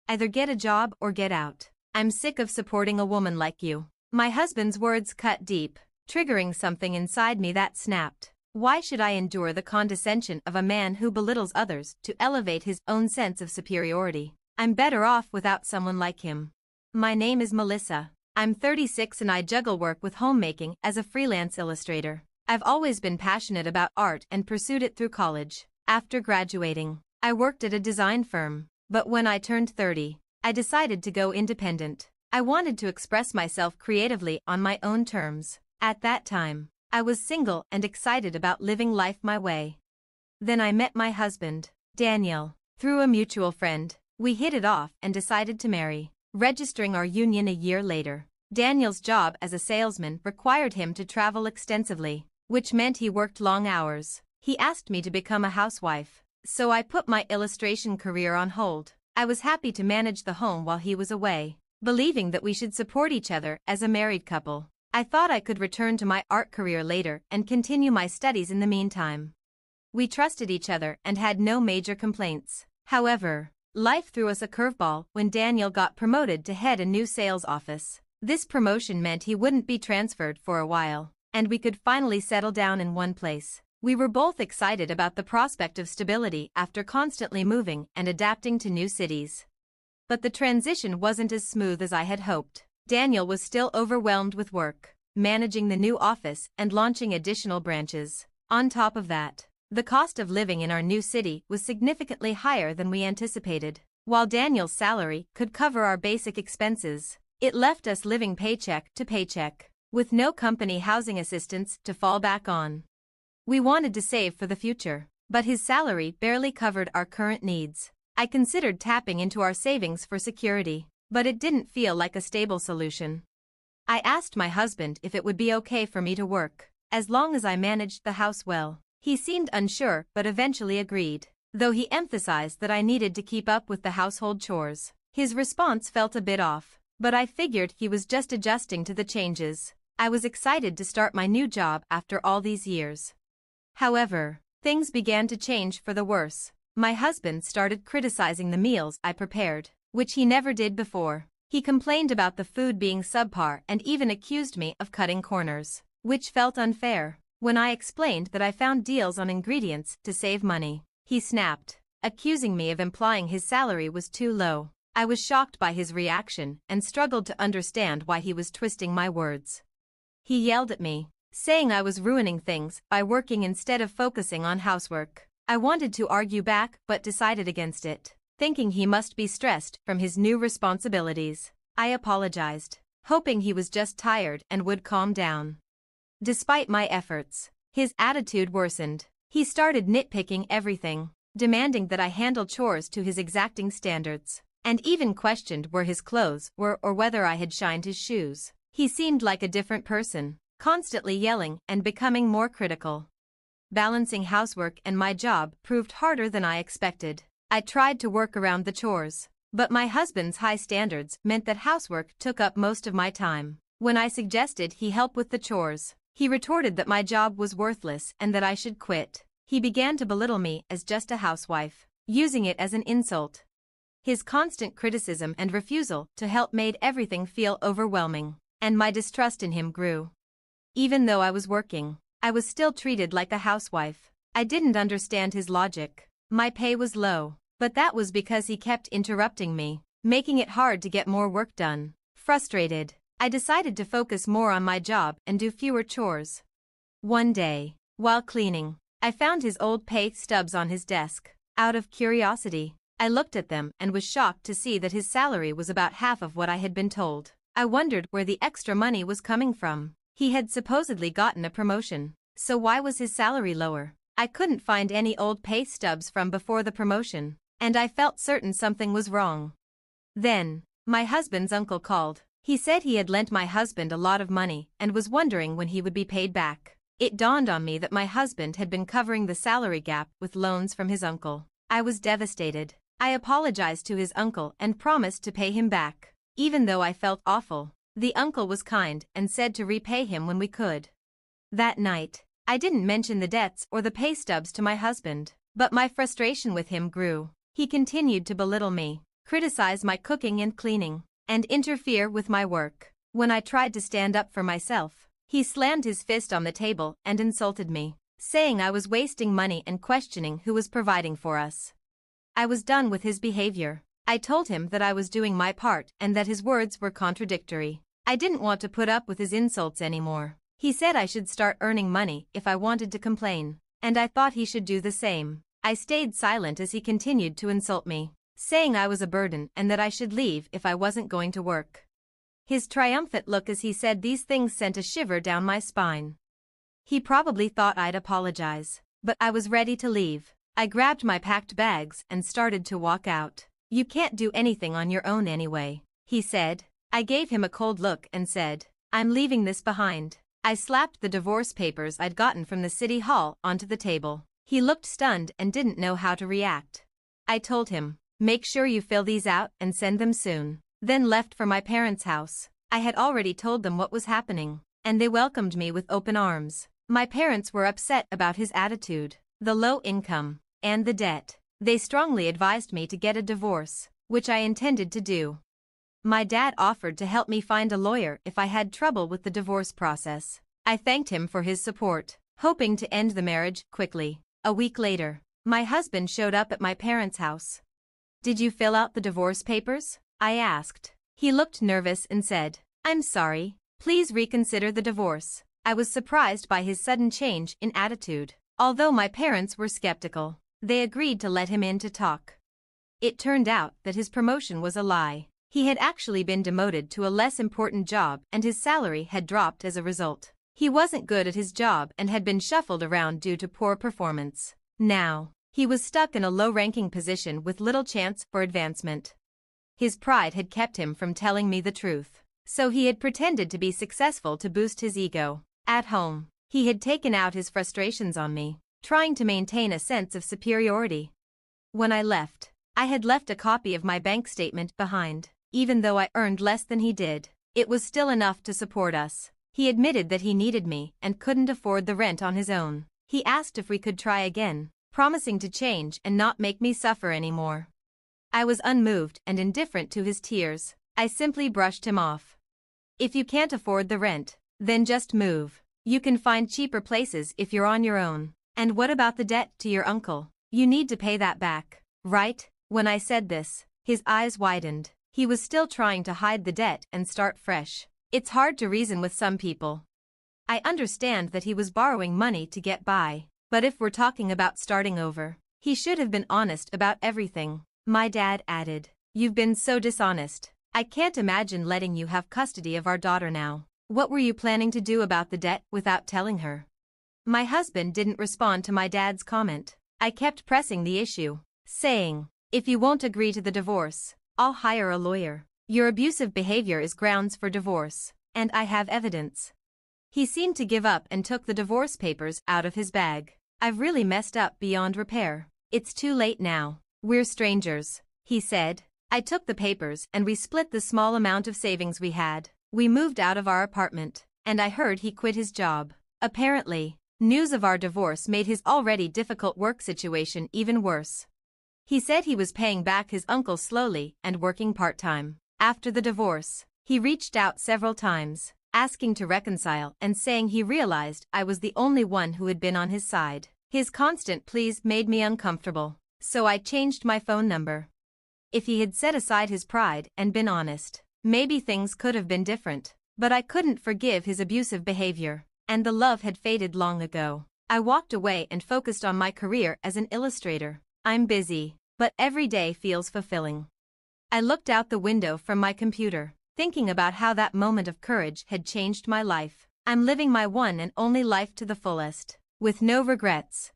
Either get a job or get out. I'm sick of supporting a woman like you." My husband's words cut deep, triggering something inside me that snapped. Why should I endure the condescension of a man who belittles others to elevate his own sense of superiority? I'm better off without someone like him. My name is Melissa. I'm 36 and I juggle work with homemaking as a freelance illustrator. I've always been passionate about art and pursued it through college. After graduating, I worked at a design firm, but when I turned 30, I decided to go independent. I wanted to express myself creatively on my own terms. At that time, I was single and excited about living life my way. Then I met my husband, Daniel, through a mutual friend. We hit it off and decided to marry, registering our union a year later. Daniel's job as a salesman required him to travel extensively, which meant he worked long hours. He asked me to become a housewife, so I put my illustration career on hold. I was happy to manage the home while he was away, believing that we should support each other as a married couple. I thought I could return to my art career later and continue my studies in the meantime. We trusted each other and had no major complaints. However, life threw us a curveball when Daniel got promoted to head a new sales office. This promotion meant he wouldn't be transferred for a while, and we could finally settle down in one place. We were both excited about the prospect of stability after constantly moving and adapting to new cities. But the transition wasn't as smooth as I had hoped. Daniel was still overwhelmed with work, managing the new office and launching additional branches. On top of that, the cost of living in our new city was significantly higher than we anticipated. While Daniel's salary could cover our basic expenses, it left us living paycheck to paycheck, with no company housing assistance to fall back on. We wanted to save for the future, but his salary barely covered our current needs. I considered tapping into our savings for security, but it didn't feel like a stable solution. I asked my husband if it would be okay for me to work, as long as I managed the house well. He seemed unsure but eventually agreed, though he emphasized that I needed to keep up with the household chores. His response felt a bit off, but I figured he was just adjusting to the changes. I was excited to start my new job after all these years. However, things began to change for the worse. My husband started criticizing the meals I prepared, which he never did before. He complained about the food being subpar and even accused me of cutting corners, which felt unfair. When I explained that I found deals on ingredients to save money, he snapped, accusing me of implying his salary was too low. I was shocked by his reaction and struggled to understand why he was twisting my words. He yelled at me, saying I was ruining things by working instead of focusing on housework. I wanted to argue back but decided against it, thinking he must be stressed from his new responsibilities. I apologized, hoping he was just tired and would calm down. Despite my efforts, his attitude worsened. He started nitpicking everything, demanding that I handle chores to his exacting standards, and even questioned where his clothes were or whether I had shined his shoes. He seemed like a different person, constantly yelling and becoming more critical. Balancing housework and my job proved harder than I expected. I tried to work around the chores, but my husband's high standards meant that housework took up most of my time. When I suggested he help with the chores, he retorted that my job was worthless and that I should quit. He began to belittle me as just a housewife, using it as an insult. His constant criticism and refusal to help made everything feel overwhelming, and my distrust in him grew. Even though I was working, I was still treated like a housewife. I didn't understand his logic. My pay was low, but that was because he kept interrupting me, making it hard to get more work done. Frustrated, I decided to focus more on my job and do fewer chores. One day, while cleaning, I found his old pay stubs on his desk. Out of curiosity, I looked at them and was shocked to see that his salary was about half of what I had been told. I wondered where the extra money was coming from. He had supposedly gotten a promotion, so why was his salary lower? I couldn't find any old pay stubs from before the promotion, and I felt certain something was wrong. Then, my husband's uncle called. He said he had lent my husband a lot of money and was wondering when he would be paid back. It dawned on me that my husband had been covering the salary gap with loans from his uncle. I was devastated. I apologized to his uncle and promised to pay him back. Even though I felt awful, the uncle was kind and said to repay him when we could. That night, I didn't mention the debts or the pay stubs to my husband, but my frustration with him grew. He continued to belittle me, criticize my cooking and cleaning, and interfere with my work. When I tried to stand up for myself, he slammed his fist on the table and insulted me, saying I was wasting money and questioning who was providing for us. I was done with his behavior. I told him that I was doing my part and that his words were contradictory. I didn't want to put up with his insults anymore. He said I should start earning money if I wanted to complain, and I thought he should do the same. I stayed silent as he continued to insult me, saying I was a burden and that I should leave if I wasn't going to work. His triumphant look as he said these things sent a shiver down my spine. He probably thought I'd apologize, but I was ready to leave. I grabbed my packed bags and started to walk out. "You can't do anything on your own anyway," he said. I gave him a cold look and said, "I'm leaving this behind." I slapped the divorce papers I'd gotten from the city hall onto the table. He looked stunned and didn't know how to react. I told him, "Make sure you fill these out and send them soon," then left for my parents' house. I had already told them what was happening, and they welcomed me with open arms. My parents were upset about his attitude, the low income, and the debt. They strongly advised me to get a divorce, which I intended to do. My dad offered to help me find a lawyer if I had trouble with the divorce process. I thanked him for his support, hoping to end the marriage quickly. A week later, my husband showed up at my parents' house. "Did you fill out the divorce papers?" I asked. He looked nervous and said, "I'm sorry, please reconsider the divorce." I was surprised by his sudden change in attitude. Although my parents were skeptical, they agreed to let him in to talk. It turned out that his promotion was a lie. He had actually been demoted to a less important job and his salary had dropped as a result. He wasn't good at his job and had been shuffled around due to poor performance. Now, he was stuck in a low-ranking position with little chance for advancement. His pride had kept him from telling me the truth, so he had pretended to be successful to boost his ego. At home, he had taken out his frustrations on me, trying to maintain a sense of superiority. When I left, I had left a copy of my bank statement behind. Even though I earned less than he did, it was still enough to support us. He admitted that he needed me and couldn't afford the rent on his own. He asked if we could try again, promising to change and not make me suffer anymore. I was unmoved and indifferent to his tears. I simply brushed him off. "If you can't afford the rent, then just move. You can find cheaper places if you're on your own. And what about the debt to your uncle? You need to pay that back, right?" When I said this, his eyes widened. He was still trying to hide the debt and start fresh. It's hard to reason with some people. I understand that he was borrowing money to get by, but if we're talking about starting over, he should have been honest about everything. My dad added, "You've been so dishonest. I can't imagine letting you have custody of our daughter now. What were you planning to do about the debt without telling her?" My husband didn't respond to my dad's comment. I kept pressing the issue, saying, "If you won't agree to the divorce, I'll hire a lawyer. Your abusive behavior is grounds for divorce, and I have evidence." He seemed to give up and took the divorce papers out of his bag. "I've really messed up beyond repair. It's too late now. We're strangers," he said. I took the papers and we split the small amount of savings we had. We moved out of our apartment, and I heard he quit his job. Apparently, news of our divorce made his already difficult work situation even worse. He said he was paying back his uncle slowly and working part-time. After the divorce, he reached out several times, asking to reconcile and saying he realized I was the only one who had been on his side. His constant pleas made me uncomfortable, so I changed my phone number. If he had set aside his pride and been honest, maybe things could have been different, but I couldn't forgive his abusive behavior, and the love had faded long ago. I walked away and focused on my career as an illustrator. I'm busy, but every day feels fulfilling. I looked out the window from my computer, thinking about how that moment of courage had changed my life. I'm living my one and only life to the fullest, with no regrets.